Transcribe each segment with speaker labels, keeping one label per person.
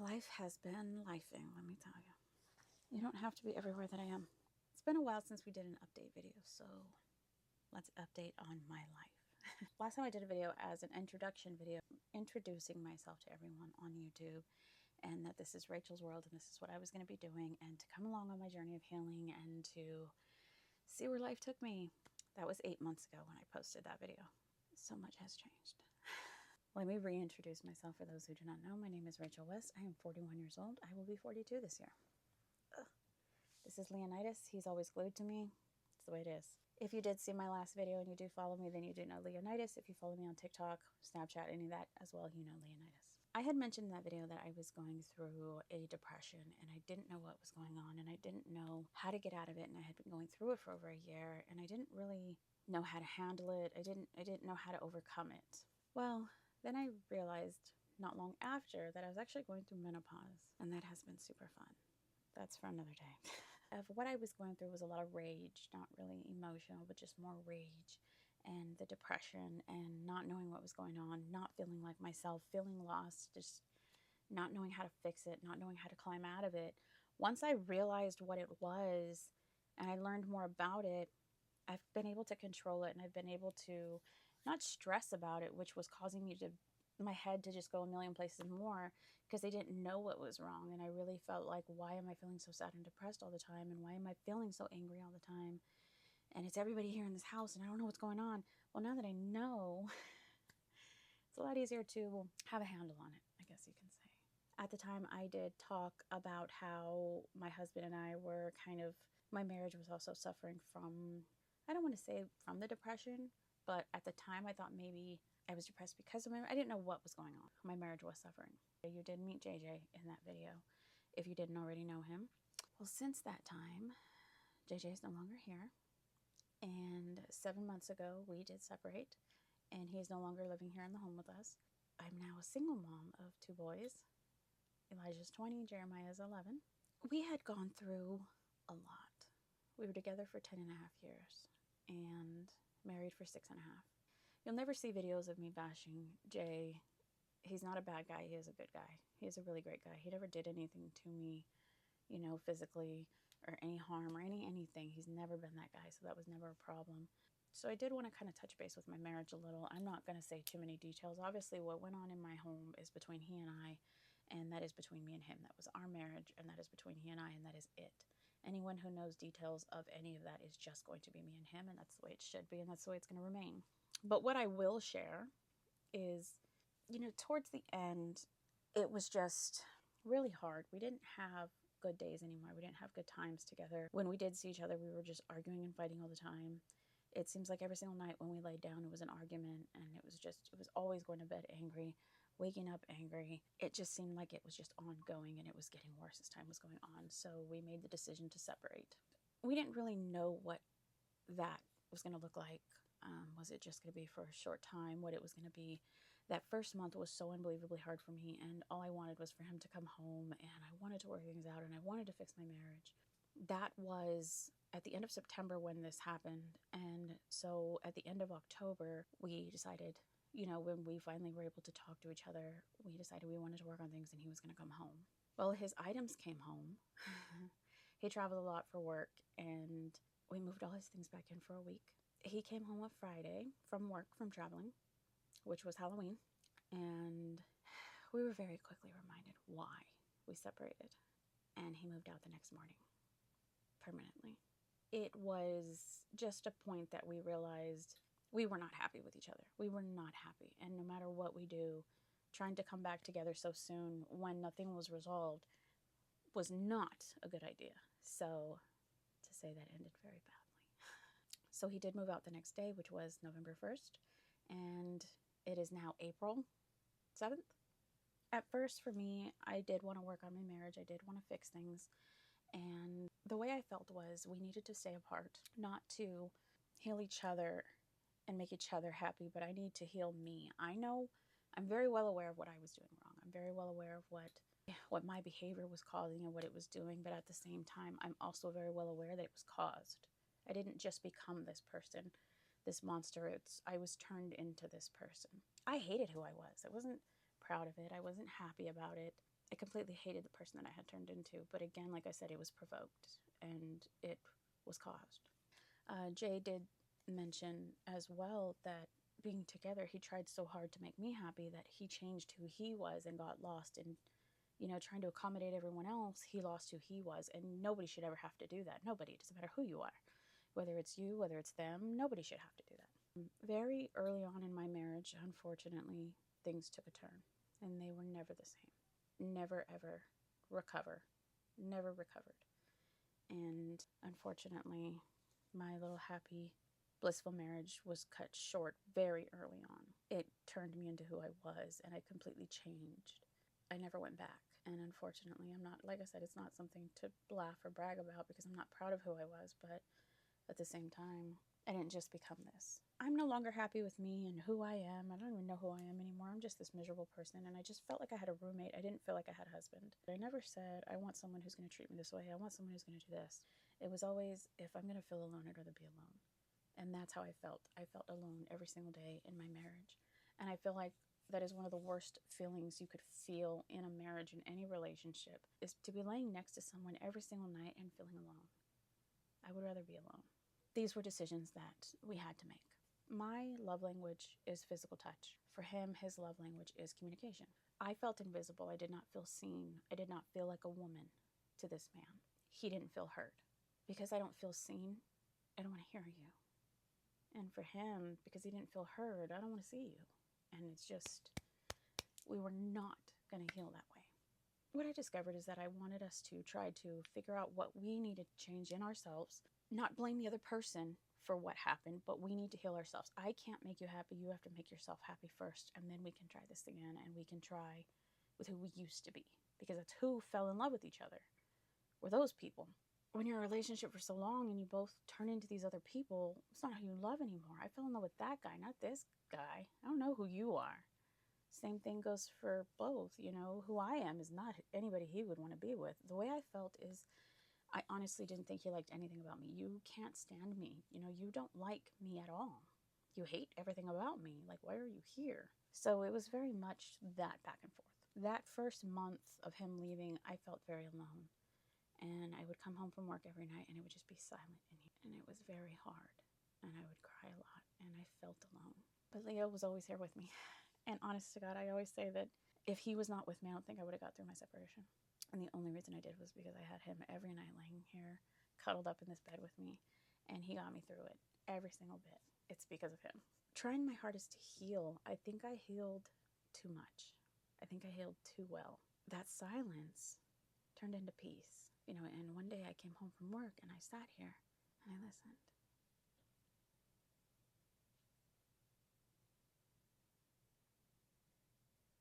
Speaker 1: Life has been lifing, let me tell you. You don't have to be everywhere that I am. It's been a while since we did an update video, so let's update on my life. Last time I did a video as an introduction video, introducing myself to everyone on YouTube, and that this is Rachel's World and this is what I was going to be doing, and to come along on my journey of healing and to see where life took me. That was 8 months ago when I posted that video. So much has changed. Let me reintroduce myself for those who do not know. My name is Rachel West. I am 41 years old. I will be 42 this year. This is Leonidas. He's always glued to me. It's the way it is. If you did see my last video and you do follow me, then you do know Leonidas. If you follow me on TikTok, Snapchat, any of that as well, you know Leonidas. I had mentioned in that video that I was going through a depression and I didn't know what was going on and I didn't know how to get out of it, and I had been going through it for over a year and I didn't really know how to handle it. I didn't know how to overcome it. Well, then I realized not long after that I was actually going through menopause, and that has been super fun. That's for another day. Of what I was going through was a lot of rage, not really emotional, but just more rage, and the depression and not knowing what was going on, not feeling like myself, feeling lost, just not knowing how to fix it, not knowing how to climb out of it. Once I realized what it was and I learned more about it, I've been able to control it, and I've been able to not stress about it, which was causing me to my head to just go a million places more because I didn't know what was wrong. And I really felt like, why am I feeling so sad and depressed all the time? And why am I feeling so angry all the time? And it's everybody here in this house and I don't know what's going on. Well, now that I know, it's a lot easier to have a handle on it, I guess you can say. At the time, I did talk about how my husband and I were my marriage was also suffering from, I don't want to say from the depression, but at the time I thought maybe I was depressed because of I didn't know what was going on. My marriage was suffering. You did meet JJ in that video, if you didn't already know him. Well, since that time, JJ is no longer here. And 7 months ago, we did separate, and he is no longer living here in the home with us. I'm now a single mom of 2 boys. Elijah's 20, Jeremiah's 11. We had gone through a lot. We were together for 10.5 years and married for 6.5. You'll never see videos of me bashing Jay. He's not a bad guy. He is a good guy. He is a really great guy. He never did anything to me, physically or any harm or anything. He's never been that guy, so that was never a problem. So I did want to kind of touch base with my marriage a little. I'm not going to say too many details. Obviously, what went on in my home is between he and I, and that is between me and him. That was our marriage, and that is between he and I, and that is it. Anyone who knows details of any of that is just going to be me and him, and that's the way it should be, and that's the way it's going to remain. But what I will share is, towards the end, it was just really hard. We didn't have good days anymore. We didn't have good times together. When we did see each other, we were just arguing and fighting all the time. It seems like every single night when we laid down, it was an argument, and it was always going to bed angry, waking up angry. It just seemed like it was just ongoing, and it was getting worse as time was going on. So we made the decision to separate. We didn't really know what that was going to look like. Was it just going to be for a short time? What it was going to be? That first month was so unbelievably hard for me, and all I wanted was for him to come home, and I wanted to work things out, and I wanted to fix my marriage. That was at the end of September when this happened, and so at the end of October, we decided, when we finally were able to talk to each other, we decided we wanted to work on things and he was going to come home. Well, his items came home. He traveled a lot for work, and we moved all his things back in for a week. He came home on Friday from work, from traveling, which was Halloween, and we were very quickly reminded why we separated, and he moved out the next morning, permanently. It was just a point that we realized we were not happy with each other. We were not happy, and no matter what we do, trying to come back together so soon when nothing was resolved was not a good idea. So, to say that ended very badly. So he did move out the next day, which was November 1st, and it is now April 7th. At first, for me, I did want to work on my marriage. I did want to fix things, and the way I felt was we needed to stay apart, not to heal each other and make each other happy, but I need to heal me. I know I'm very well aware of what I was doing wrong. I'm very well aware of what my behavior was causing and what it was doing, but at the same time, I'm also very well aware that it was caused. I didn't just become this person, this monster. I was turned into this person. I hated who I was. I wasn't proud of it. I wasn't happy about it. I completely hated the person that I had turned into. But again, like I said, it was provoked and it was caused. Jay did mention as well that being together, he tried so hard to make me happy that he changed who he was and got lost in, trying to accommodate everyone else. He lost who he was, and nobody should ever have to do that. Nobody. It doesn't matter who you are, whether it's you, whether it's them, nobody should have to do that. Very early on in my marriage, unfortunately, things took a turn, and they were never the same. Never, ever recover. Never recovered. And unfortunately, my little happy, blissful marriage was cut short very early on. It turned me into who I was, and I completely changed. I never went back. And unfortunately, I'm not, like I said, it's not something to laugh or brag about because I'm not proud of who I was, but at the same time, I didn't just become this. I'm no longer happy with me and who I am. I don't even know who I am anymore. I'm just this miserable person, and I just felt like I had a roommate. I didn't feel like I had a husband. I never said, I want someone who's going to treat me this way. I want someone who's going to do this. It was always, if I'm going to feel alone, I'd rather be alone. And that's how I felt. I felt alone every single day in my marriage. And I feel like that is one of the worst feelings you could feel in a marriage, in any relationship, is to be laying next to someone every single night and feeling alone. I would rather be alone. These were decisions that we had to make. My love language is physical touch. For him, his love language is communication. I felt invisible. I did not feel seen. I did not feel like a woman to this man. He didn't feel heard. Because I don't feel seen, I don't want to hear you. And for him, because he didn't feel heard, I don't want to see you. And it's just, we were not going to heal that way. What I discovered is that I wanted us to try to figure out what we needed to change in ourselves, not blame the other person for what happened, but we need to heal ourselves. I can't make you happy. You have to make yourself happy first, and then we can try this again, and we can try with who we used to be, because that's who fell in love with each other, were those people. When you're in a relationship for so long and you both turn into these other people, it's not who you love anymore. I fell in love with that guy, not this guy. I don't know who you are. Same thing goes for both. Who I am is not anybody he would want to be with. The way I felt is, I honestly didn't think he liked anything about me. You can't stand me. You don't like me at all. You hate everything about me. Like, why are you here? So it was very much that back and forth. That first month of him leaving, I felt very alone. And I would come home from work every night and it would just be silent in here. And it was very hard. And I would cry a lot and I felt alone. But Leo was always here with me. And honest to God, I always say that if he was not with me, I don't think I would have got through my separation. And the only reason I did was because I had him every night laying here, cuddled up in this bed with me. And he got me through it, every single bit. It's because of him. Trying my hardest to heal. I think I healed too much. I think I healed too well. That silence turned into peace. And one day I came home from work and I sat here and I listened.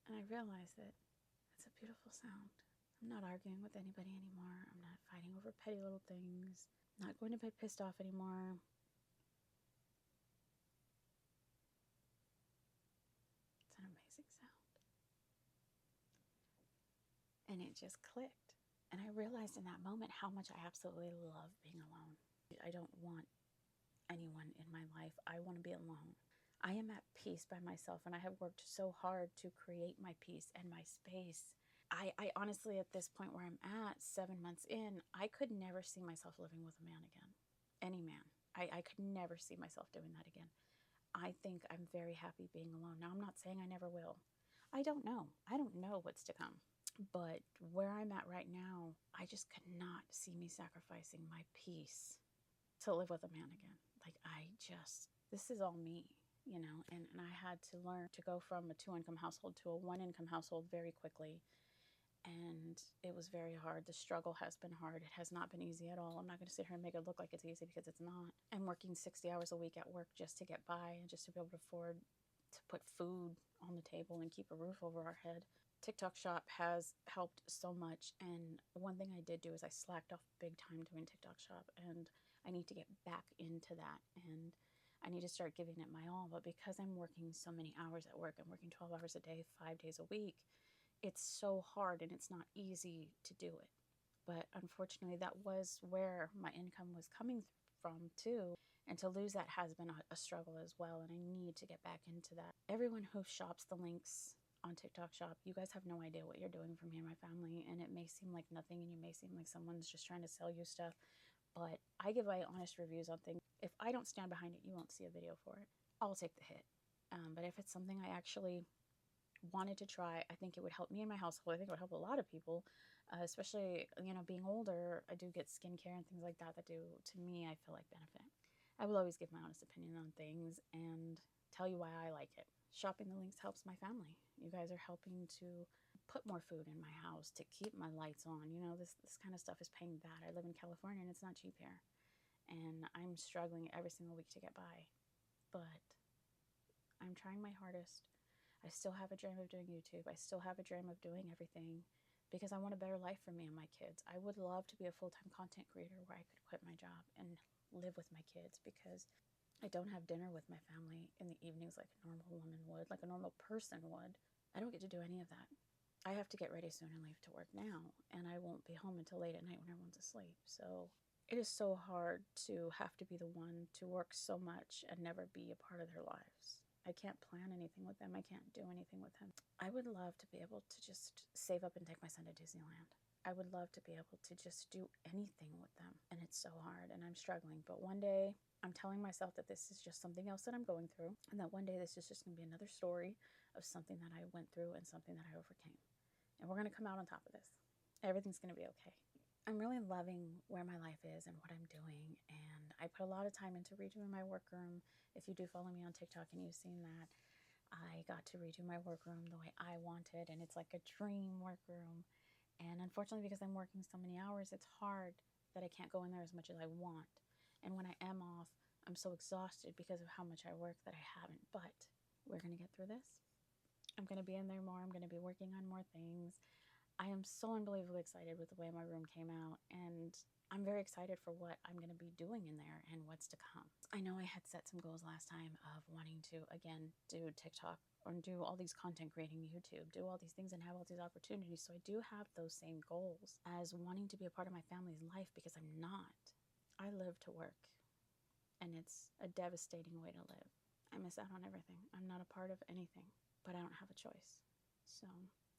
Speaker 1: And I realized that it's a beautiful sound. I'm not arguing with anybody anymore. I'm not fighting over petty little things. I'm not going to be pissed off anymore. It's an amazing sound. And it just clicked. And I realized in that moment how much I absolutely love being alone. I don't want anyone in my life. I want to be alone. I am at peace by myself, and I have worked so hard to create my peace and my space. I honestly, at this point where I'm at, 7 months in, I could never see myself living with a man again. Any man. I could never see myself doing that again. I think I'm very happy being alone. Now, I'm not saying I never will. I don't know. I don't know what's to come. But where I'm at right now, I just could not see me sacrificing my peace to live with a man again. Like, this is all me, and I had to learn to go from a 2-income household to a 1-income household very quickly. And it was very hard. The struggle has been hard. It has not been easy at all. I'm not going to sit here and make it look like it's easy, because it's not. I'm working 60 hours a week at work just to get by and just to be able to afford to put food on the table and keep a roof over our head. TikTok Shop has helped so much, and one thing I did do is I slacked off big time doing TikTok Shop, and I need to get back into that, and I need to start giving it my all. But because I'm working so many hours at work, I'm working 12 hours a day, 5 days a week, it's so hard and it's not easy to do it. But unfortunately, that was where my income was coming from too. And to lose that has been a struggle as well, and I need to get back into that. Everyone who shops the links on TikTok Shop. You guys have no idea what you're doing for me and my family, and it may seem like nothing, and you may seem like someone's just trying to sell you stuff, but I give my honest reviews on things. If I don't stand behind it, you won't see a video for it. I'll take the hit. But if it's something I actually wanted to try, I think it would help me and my household. I think it would help a lot of people, especially, being older. I do get skincare and things like that do, to me, I feel like benefit. I will always give my honest opinion on things and tell you why I like it. Shopping the links helps my family. You guys are helping to put more food in my house, to keep my lights on. This kind of stuff is paying that. I live in California and it's not cheap here. And I'm struggling every single week to get by. But I'm trying my hardest. I still have a dream of doing YouTube. I still have a dream of doing everything because I want a better life for me and my kids. I would love to be a full-time content creator where I could quit my job and live with my kids, because I don't have dinner with my family in the evenings like a normal woman would, like a normal person would. I don't get to do any of that. I have to get ready soon and leave to work now, and I won't be home until late at night when everyone's asleep. So it is so hard to have to be the one to work so much and never be a part of their lives. I can't plan anything with them. I can't do anything with them. I would love to be able to just save up and take my son to Disneyland. I would love to be able to just do anything with them. And it's so hard and I'm struggling. But one day I'm telling myself that this is just something else that I'm going through. And that one day this is just going to be another story of something that I went through and something that I overcame. And we're going to come out on top of this. Everything's going to be okay. I'm really loving where my life is and what I'm doing, and I put a lot of time into redoing my workroom. If you do follow me on TikTok and you've seen that, I got to redo my workroom the way I wanted, and it's like a dream workroom. And unfortunately, because I'm working so many hours, it's hard that I can't go in there as much as I want. And when I am off, I'm so exhausted because of how much I work that I haven't. But we're going to get through this. I'm going to be in there more. I'm going to be working on more things. I am so unbelievably excited with the way my room came out, and I'm very excited for what I'm going to be doing in there and what's to come. I know I had set some goals last time of wanting to, again, do TikTok or do all these content creating YouTube, do all these things and have all these opportunities. So I do have those same goals as wanting to be a part of my family's life, because I'm not. I live to work, and it's a devastating way to live. I miss out on everything. I'm not a part of anything, but I don't have a choice. So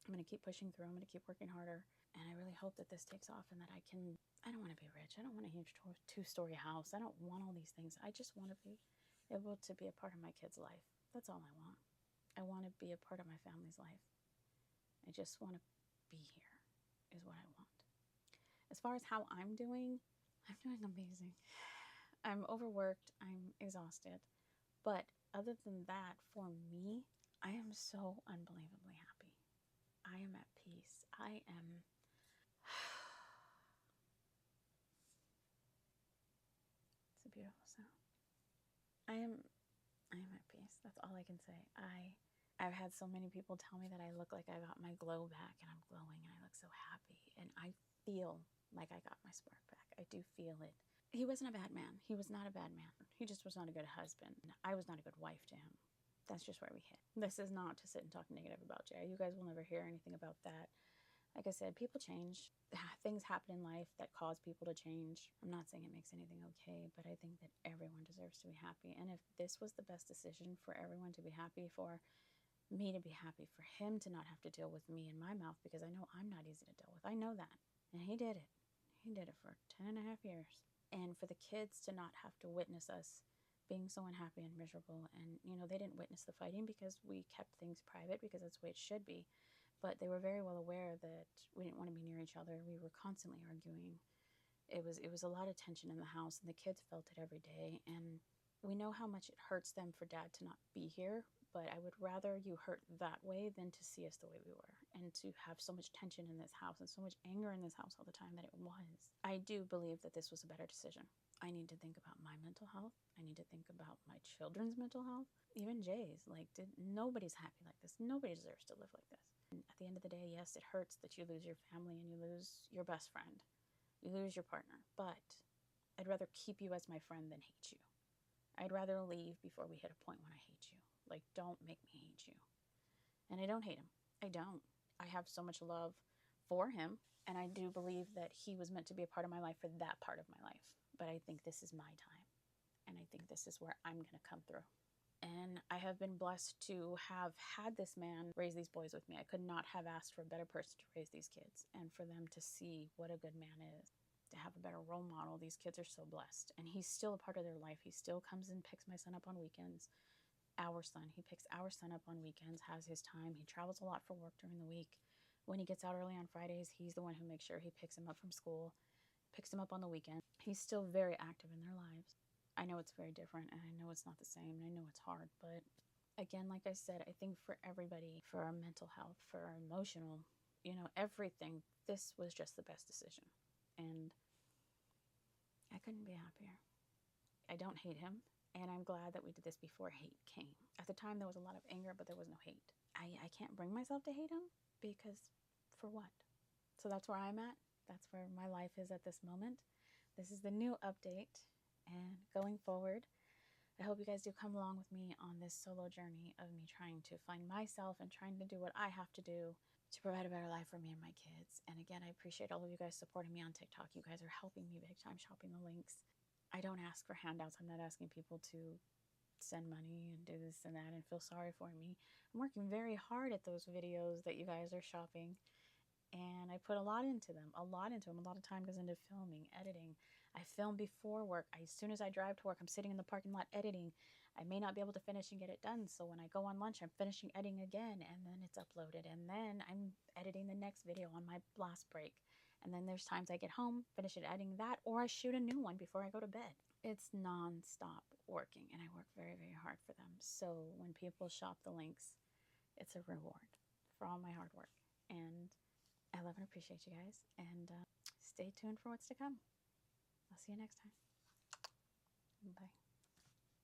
Speaker 1: I'm going to keep pushing through. I'm going to keep working harder. And I really hope that this takes off and that I don't want to be rich. I don't want a huge 2-story house. I don't want all these things. I just want to be able to be a part of my kid's life. That's all I want. I want to be a part of my family's life. I just want to be here is what I want. As far as how I'm doing amazing. I'm overworked. I'm exhausted. But other than that, for me, I am so unbelievably happy. I am at peace. I am. It's a beautiful sound. I am at peace. That's all I can say. I've had so many people tell me that I look like I got my glow back and I'm glowing and I look so happy, and I feel like I got my spark back. I do feel it. He wasn't a bad man. He was not a bad man. He just was not a good husband. I was not a good wife to him. That's just where we hit. This is not to sit and talk negative about Jay. You guys will never hear anything about that. Like I said, people change. Things happen in life that cause people to change. I'm not saying it makes anything okay, but I think that everyone deserves to be happy. And if this was the best decision for everyone to be happy, for me to be happy, for him to not have to deal with me in my mouth, because I know I'm not easy to deal with. I know that. And he did it. He did it for 10.5 years. And for the kids to not have to witness us being so unhappy and miserable. And, they didn't witness the fighting because we kept things private, because that's the way it should be. But they were very well aware that we didn't want to be near each other. We were constantly arguing. It was a lot of tension in the house, and the kids felt it every day. And we know how much it hurts them for Dad to not be here, but I would rather you hurt that way than to see us the way we were, and to have so much tension in this house and so much anger in this house all the time that it was. I do believe that this was a better decision. I need to think about my mental health. I need to think about my children's mental health. Even Jay's. Nobody's happy like this. Nobody deserves to live like this. And at the end of the day, yes, it hurts that you lose your family and you lose your best friend. You lose your partner. But I'd rather keep you as my friend than hate you. I'd rather leave before we hit a point when I hate you. Don't make me hate you. And I don't hate him. I don't. I have so much love for him. And I do believe that he was meant to be a part of my life for that part of my life. But I think this is my time. And I think this is where I'm going to come through. And I have been blessed to have had this man raise these boys with me. I could not have asked for a better person to raise these kids and for them to see what a good man is, to have a better role model. These kids are so blessed. And he's still a part of their life. He still comes and picks my son up on weekends. Our son. He picks our son up on weekends, has his time. He travels a lot for work during the week. When he gets out early on Fridays, he's the one who makes sure he picks him up from school, picks him up on the weekend. He's still very active in their lives. I know it's very different, and I know it's not the same, and I know it's hard, but again, like I said, I think for everybody, for our mental health, for our emotional, everything, this was just the best decision. And I couldn't be happier. I don't hate him, and I'm glad that we did this before hate came. At the time, there was a lot of anger, but there was no hate. I can't bring myself to hate him, because for what? So that's where I'm at. That's where my life is at this moment. This is the new update. And going forward, I hope you guys do come along with me on this solo journey of me trying to find myself and trying to do what I have to do to provide a better life for me and my kids. And again, I appreciate all of you guys supporting me on TikTok. You guys are helping me big time, shopping the links. I don't ask for handouts. I'm not asking people to send money and do this and that and feel sorry for me. I'm working very hard at those videos that you guys are shopping. And I put a lot into them. A lot of time goes into filming, editing. I film before work. As soon as I drive to work, I'm sitting in the parking lot editing. I may not be able to finish and get it done. So when I go on lunch, I'm finishing editing again, and then it's uploaded. And then I'm editing the next video on my last break. And then there's times I get home, finish editing that, or I shoot a new one before I go to bed. It's nonstop working, and I work very, very hard for them. So when people shop the links, it's a reward for all my hard work. And I love and appreciate you guys, and stay tuned for what's to come. I'll see you next time. Bye.